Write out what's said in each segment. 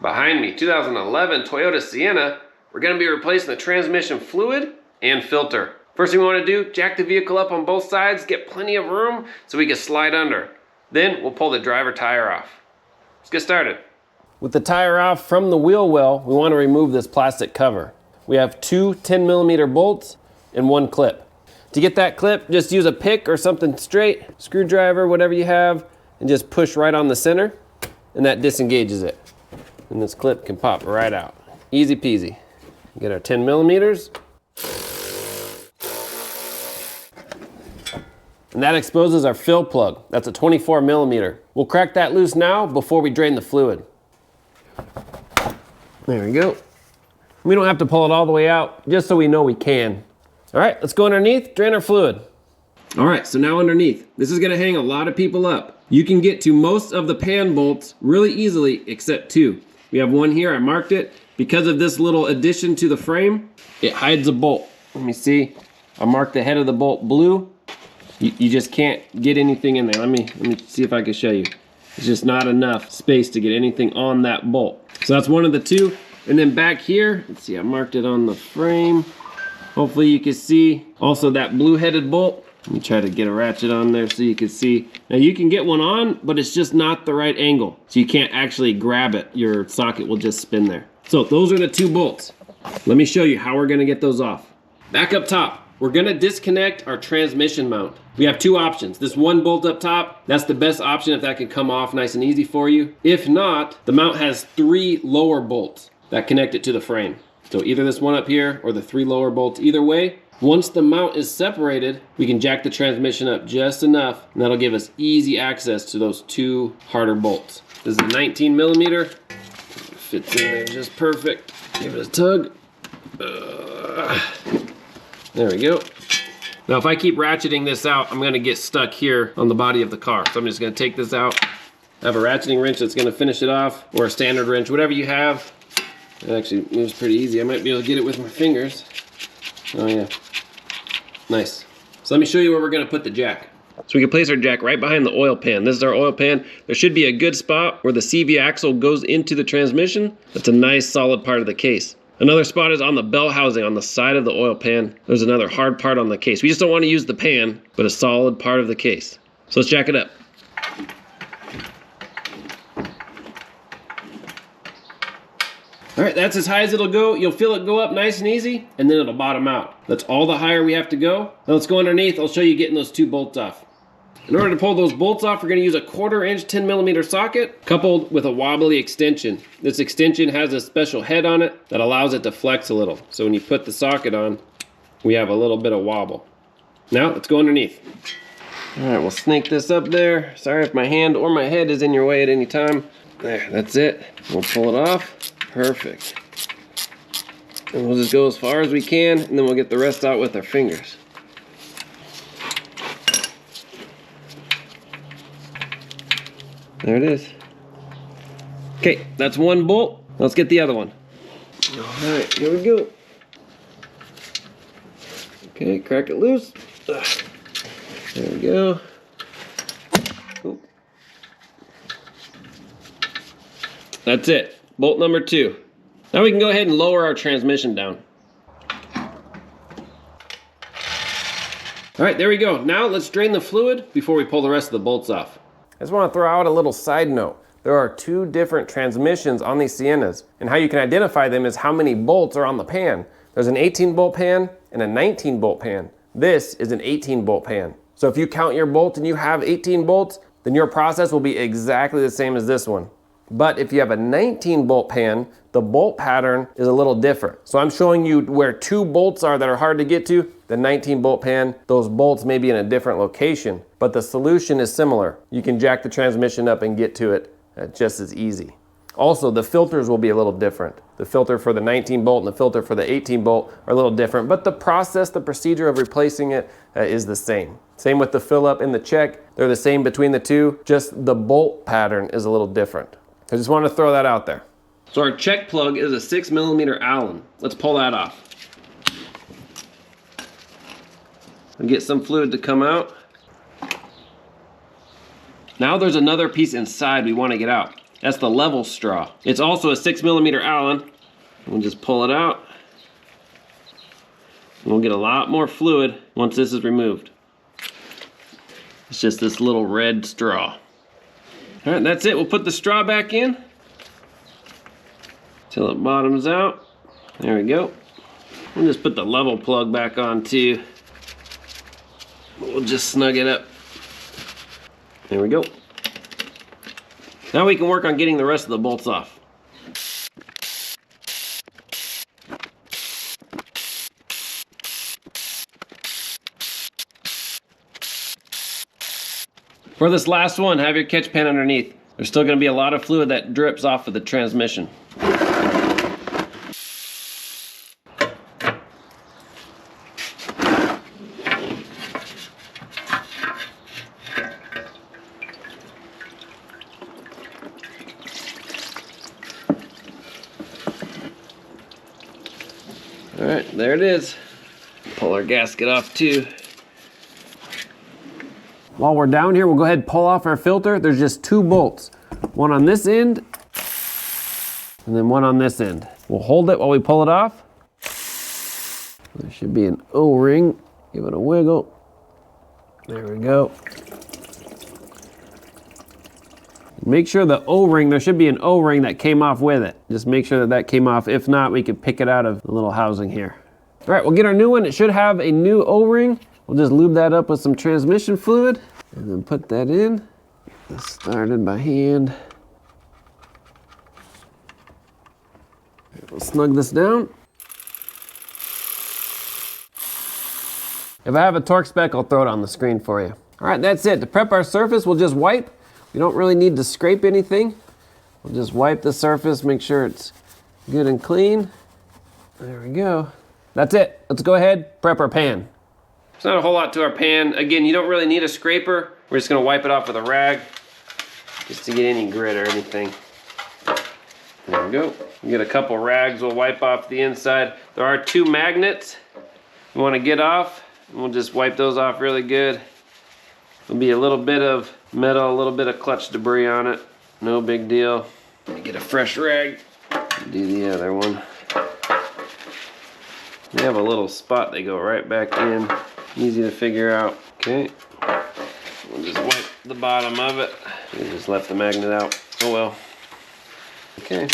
Behind me, 2011 Toyota Sienna. We're going to be replacing the transmission fluid and filter. First thing we want to do, jack the vehicle up on both sides, get plenty of room so we can slide under. Then we'll pull the driver tire off. Let's get started. With the tire off from the wheel well, we want to remove this plastic cover. We have two 10mm bolts and one clip. To get that clip, just use a pick or something straight, screwdriver, whatever you have, and just push right on the center, and that disengages it. And this clip can pop right out. Easy peasy. Get our 10mm. And that exposes our fill plug. That's a 24mm. We'll crack that loose now before we drain the fluid. There we go. We don't have to pull it all the way out, just so we know we can. All right, let's go underneath, drain our fluid. All right, so now underneath. This is gonna hang a lot of people up. You can get to most of the pan bolts really easily, except two. We have one here, I marked it. Because of this little addition to the frame, it hides a bolt. Let me see, I marked the head of the bolt blue. You just can't get anything in there. Let me see if I can show you. It's just not enough space to get anything on that bolt. So that's one of the two. And then back here, let's see, I marked it on the frame. Hopefully you can see also that blue headed bolt. Let me try to get a ratchet on there so you can see. Now you can get one on, but it's just not the right angle. So you can't actually grab it. Your socket will just spin there. So those are the two bolts. Let me show you how we're gonna get those off. Back up top, we're gonna disconnect our transmission mount. We have two options. This one bolt up top, that's the best option if that can come off nice and easy for you. If not, the mount has three lower bolts that connect it to the frame. So either this one up here or the three lower bolts, either way. Once the mount is separated, we can jack the transmission up just enough, and that'll give us easy access to those two harder bolts. This is a 19mm. Fits in there just perfect. Give it a tug. There we go. Now if I keep ratcheting this out, I'm gonna get stuck here on the body of the car. So I'm just gonna take this out. I have a ratcheting wrench that's gonna finish it off, or a standard wrench, whatever you have. It actually moves pretty easy. I might be able to get it with my fingers. Oh yeah, nice. So let me show you where we're gonna put the jack. So we can place our jack right behind the oil pan. This is our oil pan. There should be a good spot where the CV axle goes into the transmission. That's a nice solid part of the case. Another spot is on the bell housing on the side of the oil pan. There's another hard part on the case. We just don't want to use the pan, but a solid part of the case. So let's jack it up. All right, that's as high as it'll go. You'll feel it go up nice and easy, and then it'll bottom out. That's all the higher we have to go. Now let's go underneath. I'll show you getting those two bolts off. In order to pull those bolts off, we're gonna use a 1/4 inch 10mm socket coupled with a wobbly extension. This extension has a special head on it that allows it to flex a little. So when you put the socket on, we have a little bit of wobble. Now let's go underneath. All right, we'll snake this up there. Sorry if my hand or my head is in your way at any time. There, that's it. We'll pull it off. Perfect. And we'll just go as far as we can, and then we'll get the rest out with our fingers. There it is. Okay, that's one bolt. Let's get the other one. All right, here we go. Okay, crack it loose. There we go. Oop. That's it. Bolt number 2. Now we can go ahead and lower our transmission down. All right, there we go. Now let's drain the fluid before we pull the rest of the bolts off. I just want to throw out a little side note. There are two different transmissions on these Siennas, and how you can identify them is how many bolts are on the pan. There's an 18-bolt pan and a 19-bolt pan. This is an 18-bolt pan. So if you count your bolts and you have 18 bolts, then your process will be exactly the same as this one. But if you have a 19-bolt pan, the bolt pattern is a little different. So I'm showing you where two bolts are that are hard to get to. The 19-bolt pan, those bolts may be in a different location, but the solution is similar. You can jack the transmission up and get to it just as easy. Also, the filters will be a little different. The filter for the 19-bolt and the filter for the 18-bolt are a little different, but the process, the procedure of replacing it is the same. Same with the fill up and the check. They're the same between the two, just the bolt pattern is a little different. I just want to throw that out there. So our check plug is a 6mm Allen. Let's pull that off. And get some fluid to come out. Now there's another piece inside we want to get out. That's the level straw. It's also a 6mm Allen. We'll just pull it out. We'll get a lot more fluid once this is removed. It's just this little red straw. All right, that's it. We'll put the straw back in till it bottoms out. There we go. We'll just put the level plug back on too. We'll just snug it up. There we go. Now we can work on getting the rest of the bolts off. For this last one, have your catch pan underneath. There's still going to be a lot of fluid that drips off of the transmission. All right, there it is. Pull our gasket off too. While we're down here, we'll go ahead and pull off our filter. There's just 2 bolts. One on this end, and then one on this end. We'll hold it while we pull it off. There should be an O-ring. Give it a wiggle. There we go. Make sure the O-ring, there should be an O-ring that came off with it. Just make sure that that came off. If not, we can pick it out of the little housing here. All right, we'll get our new one. It should have a new O-ring. We'll just lube that up with some transmission fluid and then put that in. Get this started by hand. We'll snug this down. If I have a torque spec, I'll throw it on the screen for you. All right, that's it. To prep our surface, we'll just wipe. We don't really need to scrape anything. We'll just wipe the surface, make sure it's good and clean. There we go. That's it. Let's go ahead, prep our pan. There's not a whole lot to our pan. Again, you don't really need a scraper. We're just gonna wipe it off with a rag just to get any grit or anything. There we go. We get a couple rags, we'll wipe off the inside. There are 2 magnets you wanna get off. And we'll just wipe those off really good. There'll be a little bit of metal, a little bit of clutch debris on it. No big deal. Get a fresh rag, do the other one. They have a little spot they go right back in. Easy to figure out. Okay. We'll just wipe the bottom of it. We just left the magnet out. Oh well. Okay.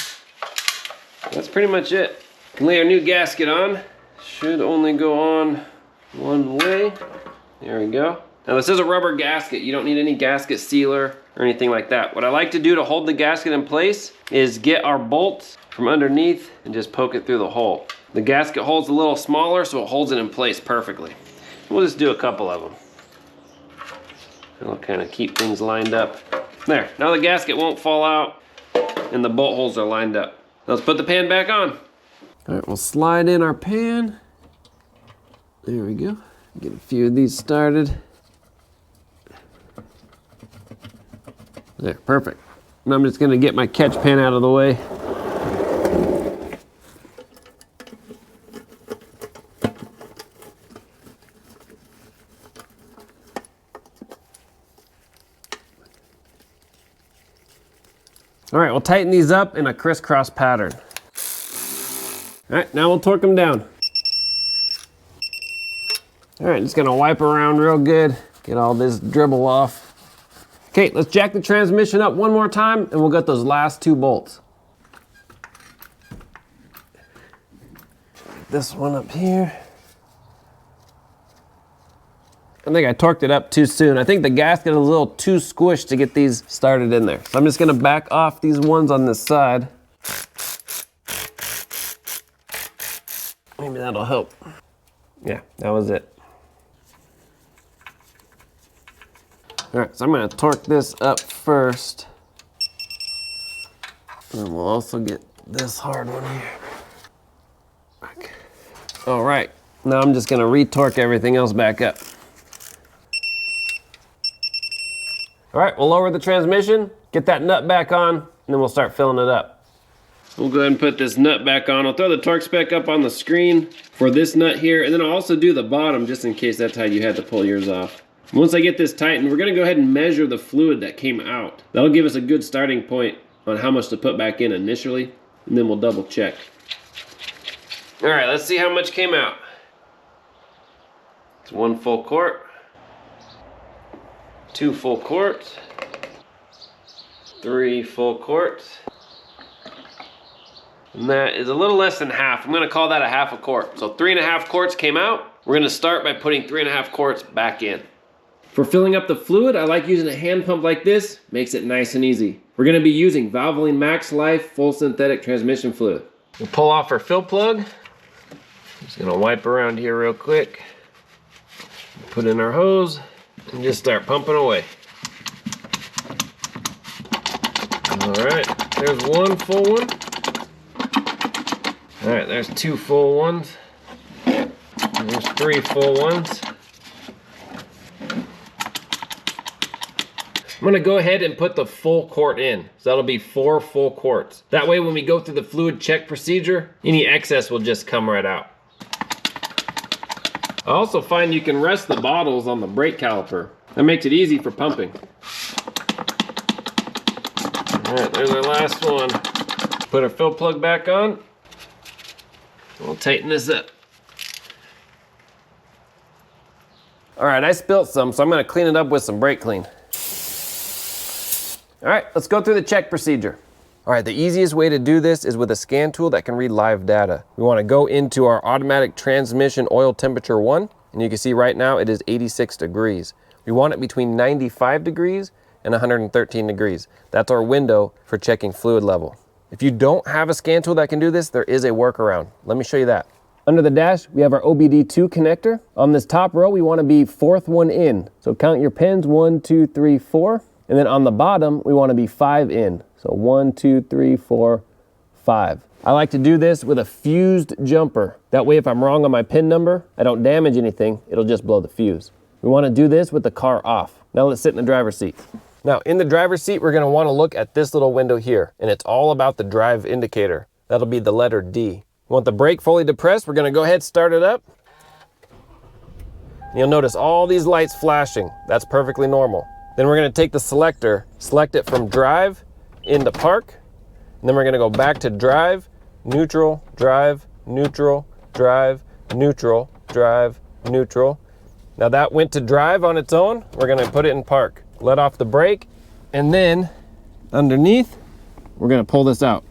That's pretty much it. We can lay our new gasket on. Should only go on one way. There we go. Now this is a rubber gasket. You don't need any gasket sealer or anything like that. What I like to do to hold the gasket in place is get our bolts from underneath and just poke it through the hole. The gasket hole's a little smaller, so it holds it in place perfectly. We'll just do a couple of them. It'll kind of keep things lined up. There, now the gasket won't fall out and the bolt holes are lined up. Let's put the pan back on. All right, we'll slide in our pan. There we go. Get a few of these started. There, perfect. And I'm just gonna get my catch pan out of the way. All right, we'll tighten these up in a crisscross pattern. All right, now we'll torque them down. All right, just gonna wipe around real good, get all this dribble off. Okay, let's jack the transmission up one more time and we'll get those last 2 bolts. This one up here. I think I torqued it up too soon. I think the gasket is a little too squished to get these started in there. So I'm just gonna back off these ones on this side. Maybe that'll help. Yeah, that was it. All right, so I'm gonna torque this up first. And we'll also get this hard one here. Okay. All right, now I'm just gonna re-torque everything else back up. All right, we'll lower the transmission, get that nut back on, and then we'll start filling it up. We'll go ahead and put this nut back on. I'll throw the torque spec up on the screen for this nut here, and then I'll also do the bottom just in case that's how you had to pull yours off. Once I get this tightened, we're gonna go ahead and measure the fluid that came out. That'll give us a good starting point on how much to put back in initially, and then we'll double check. All right, let's see how much came out. It's 1 full quart, 2 full quarts, 3 full quarts, and that is a little less than half. I'm gonna call that a half a quart. So 3.5 quarts came out. We're gonna start by putting 3.5 quarts back in. For filling up the fluid, I like using a hand pump like this. Makes it nice and easy. We're gonna be using Valvoline Max Life full synthetic transmission fluid. We'll pull off our fill plug. Just gonna wipe around here real quick. Put in our hose and just start pumping away. All right, there's 1 full one. All right, there's 2 full ones. And there's 3 full ones. I'm gonna go ahead and put the full quart in. So that'll be 4 full quarts. That way when we go through the fluid check procedure, any excess will just come right out. I also find you can rest the bottles on the brake caliper. That makes it easy for pumping. All right, there's our last one. Put our fill plug back on. We'll tighten this up. All right, I spilt some, so I'm gonna clean it up with some brake clean. All right, let's go through the check procedure. All right, the easiest way to do this is with a scan tool that can read live data. We wanna go into our automatic transmission oil temperature 1, and you can see right now it is 86 degrees. We want it between 95 degrees and 113 degrees. That's our window for checking fluid level. If you don't have a scan tool that can do this, there is a workaround. Let me show you that. Under the dash, we have our OBD2 connector. On this top row, we wanna be 4th one in. So count your pins, 1, 2, 3, 4. And then on the bottom, we wanna be 5 in. So 1, 2, 3, 4, 5. I like to do this with a fused jumper. That way if I'm wrong on my pin number, I don't damage anything, it'll just blow the fuse. We wanna do this with the car off. Now let's sit in the driver's seat. Now in the driver's seat, we're gonna wanna look at this little window here, and it's all about the drive indicator. That'll be the letter D. We want the brake fully depressed. We're gonna go ahead and start it up. You'll notice all these lights flashing. That's perfectly normal. Then we're gonna take the selector, select it from drive into park, and then we're gonna go back to drive, neutral, drive, neutral, drive, neutral, drive, neutral. Now that went to drive on its own. We're gonna put it in park. Let off the brake, and then underneath, we're gonna pull this out.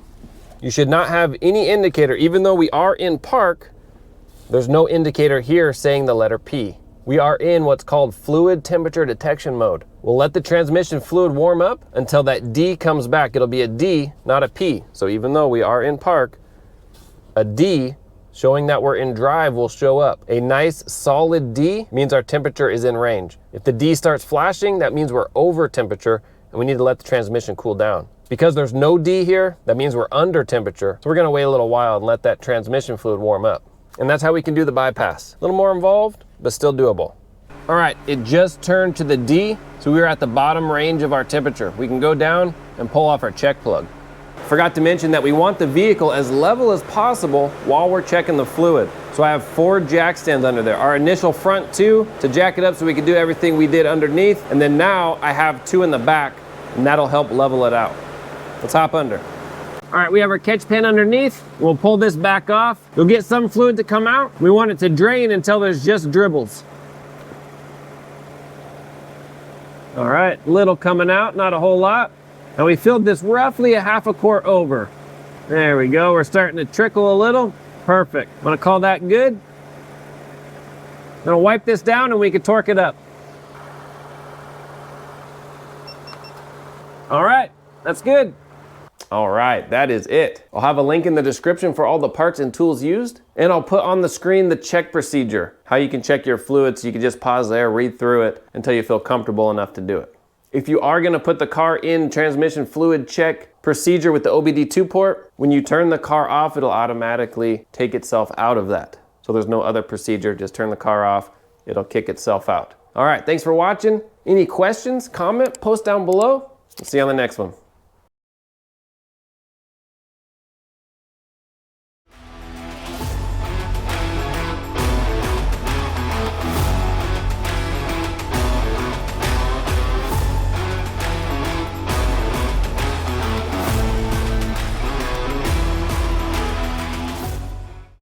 You should not have any indicator, even though we are in park, there's no indicator here saying the letter P. We are in what's called fluid temperature detection mode. We'll let the transmission fluid warm up until that D comes back. It'll be a D, not a P. So even though we are in park, a D showing that we're in drive will show up. A nice solid D means our temperature is in range. If the D starts flashing, that means we're over temperature and we need to let the transmission cool down. Because there's no D here, that means we're under temperature. So we're gonna wait a little while and let that transmission fluid warm up. And that's how we can do the bypass. A little more involved, but still doable. All right, it just turned to the D, so we were at the bottom range of our temperature. We can go down and pull off our check plug. Forgot to mention that we want the vehicle as level as possible while we're checking the fluid. So I have 4 jack stands under there. Our initial front 2 to jack it up so we could do everything we did underneath. And then now I have 2 in the back, and that'll help level it out. Let's hop under. All right, we have our catch pan underneath. We'll pull this back off. You'll get some fluid to come out. We want it to drain until there's just dribbles. All right, little coming out, not a whole lot. And we filled this roughly a half a quart over. There we go, we're starting to trickle a little. Perfect, wanna call that good? I'm gonna wipe this down and we can torque it up. All right, that's good. All right, that is it. I'll have a link in the description for all the parts and tools used, and I'll put on the screen the check procedure, how you can check your fluid so you can just pause there, read through it until you feel comfortable enough to do it. If you are gonna put the car in transmission fluid check procedure with the OBD2 port, when you turn the car off, it'll automatically take itself out of that. So there's no other procedure, just turn the car off, it'll kick itself out. All right, thanks for watching. Any questions, comment, post down below. We'll see you on the next one.